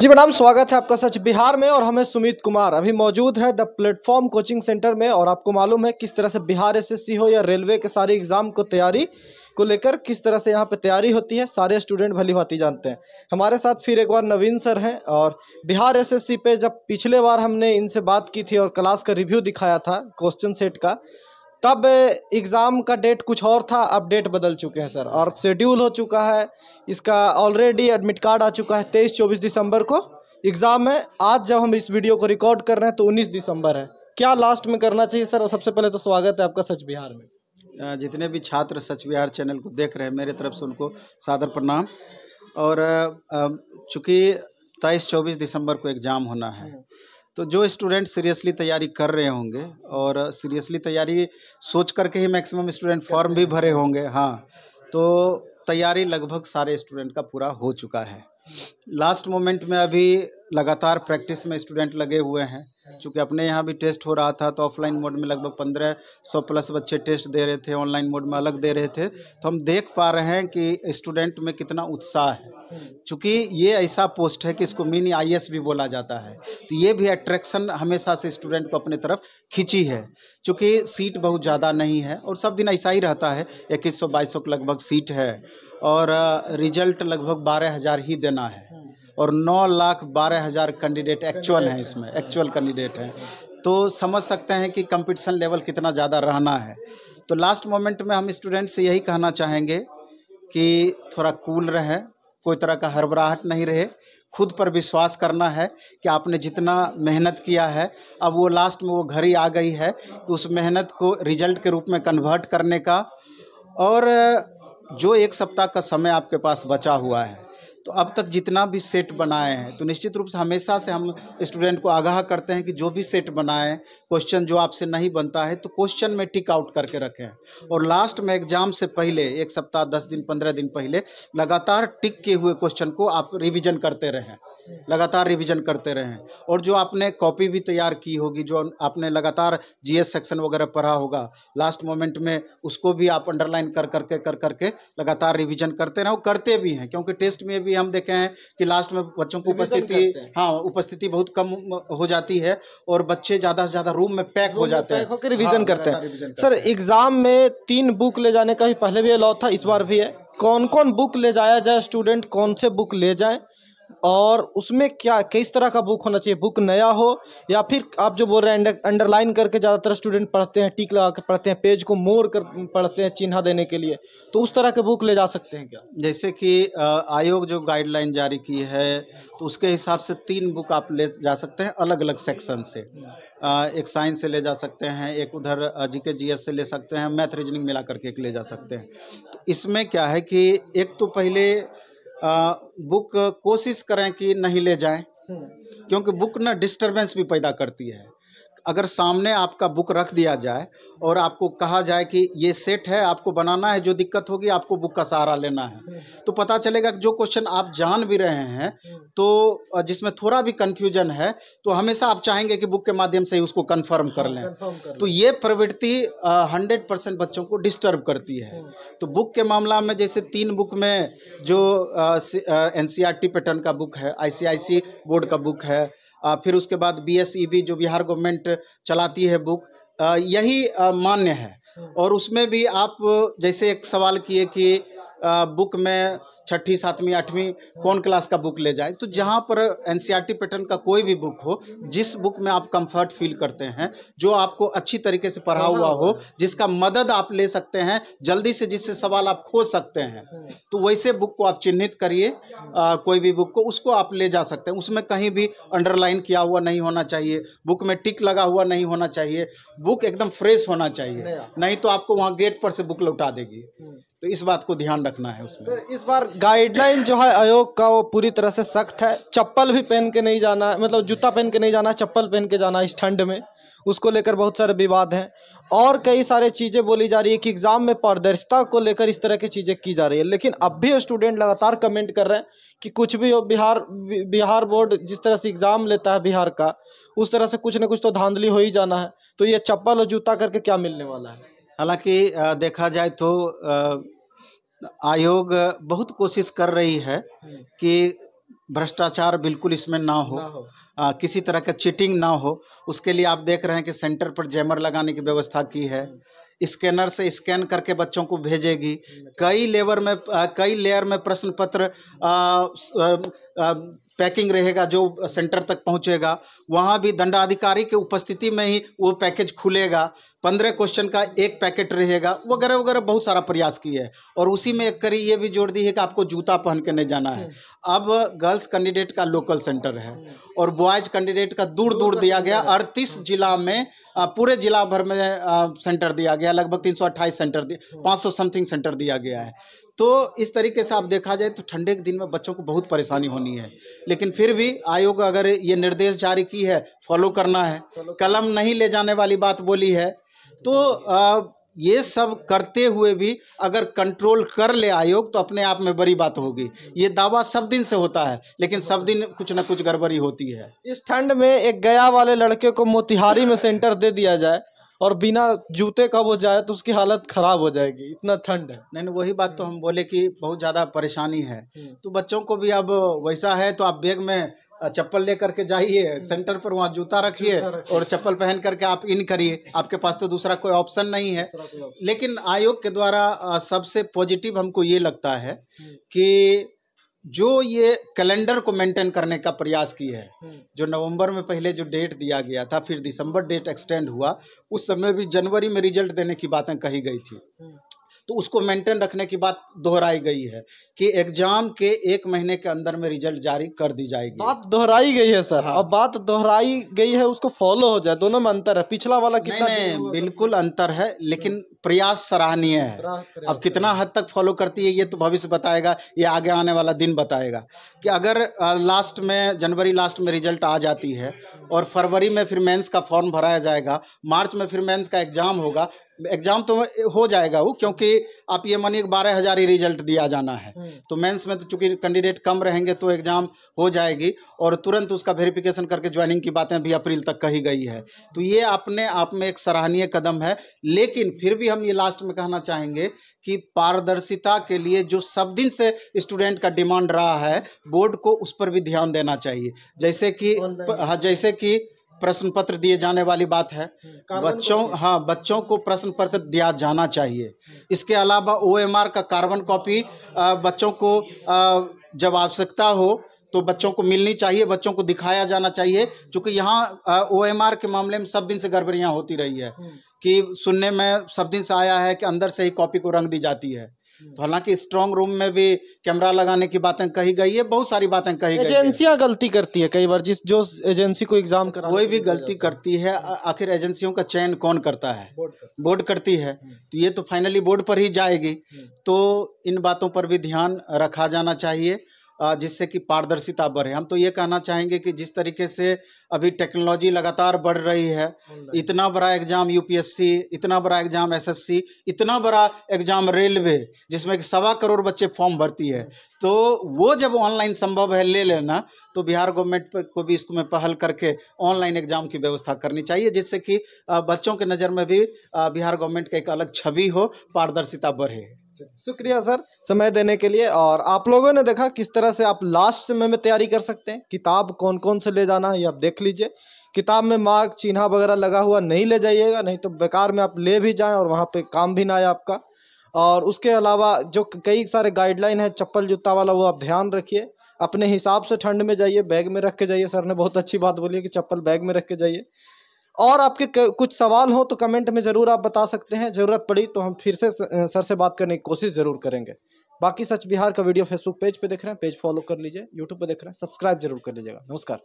जी madam, स्वागत है आपका सच बिहार में। और हमें सुमित कुमार अभी मौजूद है द प्लेटफॉर्म कोचिंग सेंटर में। और आपको मालूम है किस तरह से बिहार एसएससी हो या रेलवे के सारे एग्जाम को तैयारी को लेकर किस तरह से यहाँ पे तैयारी होती है, सारे स्टूडेंट भली भांति जानते हैं। हमारे साथ फिर एक बार नवीन सर हैं। और बिहार एसएससी पे जब पिछले बार हमने इनसे बात की थी और क्लास का रिव्यू दिखाया था क्वेश्चन सेट का, तब एग्ज़ाम का डेट कुछ और था, अब डेट बदल चुके हैं सर और शेड्यूल हो चुका है। इसका ऑलरेडी एडमिट कार्ड आ चुका है। 23-24 दिसंबर को एग्ज़ाम है। आज जब हम इस वीडियो को रिकॉर्ड कर रहे हैं तो 19 दिसंबर है। क्या लास्ट में करना चाहिए सर? और सबसे पहले तो स्वागत है आपका सच बिहार में। जितने भी छात्र सच बिहार चैनल को देख रहे हैं, मेरे तरफ से उनको सादर प्रणाम। और चूँकि 23-24 दिसंबर को एग्ज़ाम होना है, तो जो स्टूडेंट सीरियसली तैयारी कर रहे होंगे और सीरियसली तैयारी सोच करके ही मैक्सिमम स्टूडेंट फॉर्म भी भरे होंगे, हाँ, तो तैयारी लगभग सारे स्टूडेंट का पूरा हो चुका है। लास्ट मोमेंट में अभी लगातार प्रैक्टिस में स्टूडेंट लगे हुए हैं। चूँकि अपने यहाँ भी टेस्ट हो रहा था, तो ऑफलाइन मोड में लगभग 1500 प्लस बच्चे टेस्ट दे रहे थे, ऑनलाइन मोड में अलग दे रहे थे। तो हम देख पा रहे हैं कि स्टूडेंट में कितना उत्साह है। चूँकि ये ऐसा पोस्ट है कि इसको मिनी आईएएस भी बोला जाता है, तो ये भी अट्रैक्शन हमेशा से स्टूडेंट को अपने तरफ खींची है। चूँकि सीट बहुत ज़्यादा नहीं है और सब दिन ऐसा ही रहता है, 2100-2200 के लगभग सीट है और रिजल्ट लगभग 12,000 ही देना है और 9,12,000 कैंडिडेट एक्चुअल हैं, इसमें एक्चुअल कैंडिडेट हैं। तो समझ सकते हैं कि कंपटीशन लेवल कितना ज़्यादा रहना है। तो लास्ट मोमेंट में हम स्टूडेंट से यही कहना चाहेंगे कि थोड़ा कूल रहें, कोई तरह का हड़बड़ाहट नहीं रहे, खुद पर विश्वास करना है कि आपने जितना मेहनत किया है, अब वो लास्ट में वो घड़ी आ गई है कि उस मेहनत को रिजल्ट के रूप में कन्वर्ट करने का। और जो 1 सप्ताह का समय आपके पास बचा हुआ है, तो अब तक जितना भी सेट बनाए हैं, तो निश्चित रूप से हमेशा से हम स्टूडेंट को आगाह करते हैं कि जो भी सेट बनाएं, क्वेश्चन जो आपसे नहीं बनता है तो क्वेश्चन में टिक आउट करके रखें। और लास्ट में एग्जाम से पहले 1 सप्ताह, 10 दिन, 15 दिन पहले लगातार टिक किए हुए क्वेश्चन को आप रिवीजन करते रहें, लगातार रिवीजन करते रहें। और जो आपने कॉपी भी तैयार की होगी, जो आपने लगातार जीएस सेक्शन वगैरह पढ़ा होगा, लास्ट मोमेंट में उसको भी आप अंडरलाइन कर करके लगातार रिवीजन करते रहें। करते भी हैं, क्योंकि टेस्ट में भी हम देखे हैं कि लास्ट में बच्चों की उपस्थिति बहुत कम हो जाती है और बच्चे ज़्यादा से ज़्यादा रूम में पैक हो जाते हैं, होकर रिवीजन करते हैं। सर, एग्जाम में 3 बुक ले जाने का भी पहले भी अलाउ था, इस बार भी है। कौन कौन बुक ले जाया जाए, स्टूडेंट कौन से बुक ले जाए और उसमें क्या किस तरह का बुक होना चाहिए? बुक नया हो या फिर आप जो बोल रहे हैं अंडरलाइन करके ज़्यादातर स्टूडेंट पढ़ते हैं, टिक लगा कर पढ़ते हैं, पेज को मोड़ कर पढ़ते हैं चिन्ह देने के लिए, तो उस तरह के बुक ले जा सकते हैं क्या? जैसे कि आयोग जो गाइडलाइन जारी की है, तो उसके हिसाब से 3 बुक आप ले जा सकते हैं अलग अलग सेक्शन से। एक साइंस से ले जा सकते हैं, एक उधर जीके जीएस से ले सकते हैं, मैथ रीजनिंग मिला करके एक ले जा सकते हैं। तो इसमें क्या है कि एक तो पहले बुक कोशिश करें कि नहीं ले जाएं, क्योंकि बुक ना डिस्टरबेंस भी पैदा करती है। अगर सामने आपका बुक रख दिया जाए और आपको कहा जाए कि ये सेट है, आपको बनाना है, जो दिक्कत होगी आपको बुक का सहारा लेना है, तो पता चलेगा कि जो क्वेश्चन आप जान भी रहे हैं तो जिसमें थोड़ा भी कंफ्यूजन है, तो हमेशा आप चाहेंगे कि बुक के माध्यम से ही उसको कंफर्म कर लें। तो ये प्रवृत्ति 100% बच्चों को डिस्टर्ब करती है। तो बुक के मामला में जैसे 3 बुक में जो एनसीईआरटी पैटर्न का बुक है, आईसीआईसी बोर्ड का बुक है, फिर उसके बाद बीएसईबी जो बिहार गवर्नमेंट चलाती है बुक, यही मान्य है। और उसमें भी आप जैसे एक सवाल किए कि बुक में 6ठी, 7वीं, 8वीं कौन क्लास का बुक ले जाए, तो जहाँ पर एनसीईआरटी पैटर्न का कोई भी बुक हो, जिस बुक में आप कंफर्ट फील करते हैं, जो आपको अच्छी तरीके से पढ़ा हुआ हो, जिसका मदद आप ले सकते हैं जल्दी से, जिससे सवाल आप खोज सकते हैं, तो वैसे बुक को आप चिन्हित करिए। कोई भी बुक को उसको आप ले जा सकते हैं। उसमें कहीं भी अंडरलाइन किया हुआ नहीं होना चाहिए, बुक में टिक लगा हुआ नहीं होना चाहिए, बुक एकदम फ्रेश होना चाहिए, नहीं तो आपको वहाँ गेट पर से बुक लौटा देगी। तो इस बात को ध्यान रखना है उसमें। सर, इस बार गाइडलाइन जो है आयोग का वो पूरी तरह से सख्त है। चप्पल भी पहन के नहीं जाना, मतलब जूता पहन के नहीं जाना, चप्पल पहन के जाना इस ठंड में, उसको लेकर बहुत सारे विवाद हैं। और कई सारे चीज़ें बोली जा रही है कि एग्ज़ाम में पारदर्शिता को लेकर इस तरह की चीज़ें की जा रही है। लेकिन अब भी स्टूडेंट लगातार कमेंट कर रहे हैं कि कुछ भी हो, बिहार बोर्ड जिस तरह से एग्ज़ाम लेता है बिहार का, उस तरह से कुछ ना कुछ तो धांधली हो ही जाना है। तो ये चप्पल और जूता करके क्या मिलने वाला है? हालांकि देखा जाए तो आयोग बहुत कोशिश कर रही है कि भ्रष्टाचार बिल्कुल इसमें ना हो, किसी तरह का चीटिंग ना हो। उसके लिए आप देख रहे हैं कि सेंटर पर जैमर लगाने की व्यवस्था की है। स्कैनर से स्कैन करके बच्चों को भेजेगी। कई लेयर में प्रश्न पत्र पैकिंग रहेगा जो सेंटर तक पहुंचेगा। वहां भी दंडाधिकारी के उपस्थिति में ही वो पैकेज खुलेगा। 15 क्वेश्चन का एक पैकेट रहेगा, वगैरह वगैरह बहुत सारा प्रयास किया है। और उसी में एक कड़ी ये भी जोड़ दी है कि आपको जूता पहन के नहीं जाना है। अब गर्ल्स कैंडिडेट का लोकल सेंटर है और बॉयज कैंडिडेट का दूर दूर दिया गया। 38 जिला में पूरे जिला भर में सेंटर दिया गया। लगभग 328 सेंटर 500 समथिंग सेंटर दिया गया है। तो इस तरीके से आप देखा जाए तो ठंडे के दिन में बच्चों को बहुत परेशानी होनी है, लेकिन फिर भी आयोग अगर ये निर्देश जारी की है, फॉलो करना है। कलम नहीं ले जाने वाली बात बोली है, तो ये सब करते हुए भी अगर कंट्रोल कर ले आयोग तो अपने आप में बड़ी बात होगी। ये दावा सब दिन से होता है, लेकिन सब दिन कुछ ना कुछ गड़बड़ी होती है। इस ठंड में एक गया वाले लड़के को मोतिहारी में सेंटर दे दिया जाए और बिना जूते का वो जाए तो उसकी हालत खराब हो जाएगी, इतना ठंड है। नहीं, वही बात तो हम बोले कि बहुत ज़्यादा परेशानी है। तो बच्चों को भी अब वैसा है तो आप बैग में चप्पल लेकर के जाइए, सेंटर पर वहाँ जूता रखिए और चप्पल पहन करके आप इन करिए। आपके पास तो दूसरा कोई ऑप्शन नहीं है। लेकिन आयोग के द्वारा सबसे पॉजिटिव हमको ये लगता है कि जो ये कैलेंडर को मेंटेन करने का प्रयास की है। जो नवंबर में पहले जो डेट दिया गया था, फिर दिसंबर डेट एक्सटेंड हुआ, उस समय भी जनवरी में रिजल्ट देने की बातें कही गई थी। तो उसको मेंटेन रखने की बात दोहराई गई है कि एग्जाम के 1 महीने के अंदर में रिजल्ट जारी कर दी जाएगी। बात दोहराई गई है सर। अब बात दोहराई गई है, उसको फॉलो हो जाए। दोनों में अंतर है। पिछला वाला कितना नहीं, बिल्कुल अंतर है, लेकिन प्रयास सराहनीय है। अब कितना हद तक फॉलो करती है ये तो भविष्य बताएगा, ये आगे आने वाला दिन बताएगा। कि अगर लास्ट में जनवरी लास्ट में रिजल्ट आ जाती है और फरवरी में फिर मेंस का फॉर्म भराया जाएगा, मार्च में फिर मेंस का एग्जाम होगा। एग्जाम तो हो जाएगा वो, क्योंकि आप ये मानिए 12,000 ही रिजल्ट दिया जाना है। तो मेंस में तो चूंकि कैंडिडेट कम रहेंगे तो एग्जाम हो जाएगी और तुरंत उसका वेरिफिकेशन करके ज्वाइनिंग की बातें भी अप्रैल तक कही गई है। तो ये अपने आप में एक सराहनीय कदम है। लेकिन फिर भी हम ये लास्ट में कहना चाहेंगे कि पारदर्शिता के लिए जो सब दिन से स्टूडेंट का डिमांड रहा है, बोर्ड को उस पर भी ध्यान देना चाहिए। जैसे कि प्रश्न पत्र दिए जाने वाली बात है। बच्चों को प्रश्न पत्र दिया जाना चाहिए। इसके अलावा OMR का कार्बन कॉपी बच्चों को जब आवश्यकता हो तो बच्चों को मिलनी चाहिए, बच्चों को दिखाया जाना चाहिए। क्योंकि यहाँ OMR के मामले में सब दिन से गड़बड़ियाँ होती रही है कि सुनने में सब दिन से आया है कि अंदर से ही कॉपी को रंग दी जाती है। तो हालांकि स्ट्रांग रूम में भी कैमरा लगाने की बातें कही गई है, बहुत सारी बातें कही गई है। एजेंसियां गलती करती है कई बार, जो एजेंसी को एग्जाम करा कोई भी गलती करती है। आखिर एजेंसियों का चयन कौन करता है? बोर्ड करती है। तो ये तो फाइनली बोर्ड पर ही जाएगी। तो इन बातों पर भी ध्यान रखा जाना चाहिए जिससे कि पारदर्शिता बढ़े। हम तो ये कहना चाहेंगे कि जिस तरीके से अभी टेक्नोलॉजी लगातार बढ़ रही है, इतना बड़ा एग्जाम UPSC, इतना बड़ा एग्जाम SSC, इतना बड़ा एग्जाम रेलवे जिसमें कि 1.25 करोड़ बच्चे फॉर्म भरती है, तो वो जब ऑनलाइन संभव है ले लेना, तो बिहार गवर्नमेंट को भी इसको में पहल करके ऑनलाइन एग्जाम की व्यवस्था करनी चाहिए, जिससे कि बच्चों के नज़र में भी बिहार गवर्नमेंट का एक अलग छवि हो, पारदर्शिता बढ़े। शुक्रिया सर समय देने के लिए। और आप लोगों ने देखा किस तरह से आप लास्ट समय में तैयारी कर सकते हैं। किताब कौन कौन से ले जाना है ये आप देख लीजिए। किताब में मार्क चिन्हा वगैरह लगा हुआ नहीं ले जाइएगा, नहीं तो बेकार में आप ले भी जाएं और वहाँ पे काम भी ना आए आपका। और उसके अलावा जो कई सारे गाइडलाइन है चप्पल जूता वाला, वो आप ध्यान रखिए। अपने हिसाब से ठंड में जाइए, बैग में रख के जाइए। सर ने बहुत अच्छी बात बोली है कि चप्पल बैग में रख के जाइए। और आपके कुछ सवाल हो तो कमेंट में ज़रूर आप बता सकते हैं। ज़रूरत पड़ी तो हम फिर से सर से बात करने की कोशिश ज़रूर करेंगे। बाकी सच बिहार का वीडियो फेसबुक पेज पे देख रहे हैं, पेज फॉलो कर लीजिए। यूट्यूब पे देख रहे हैं, सब्सक्राइब जरूर कर लीजिएगा। नमस्कार।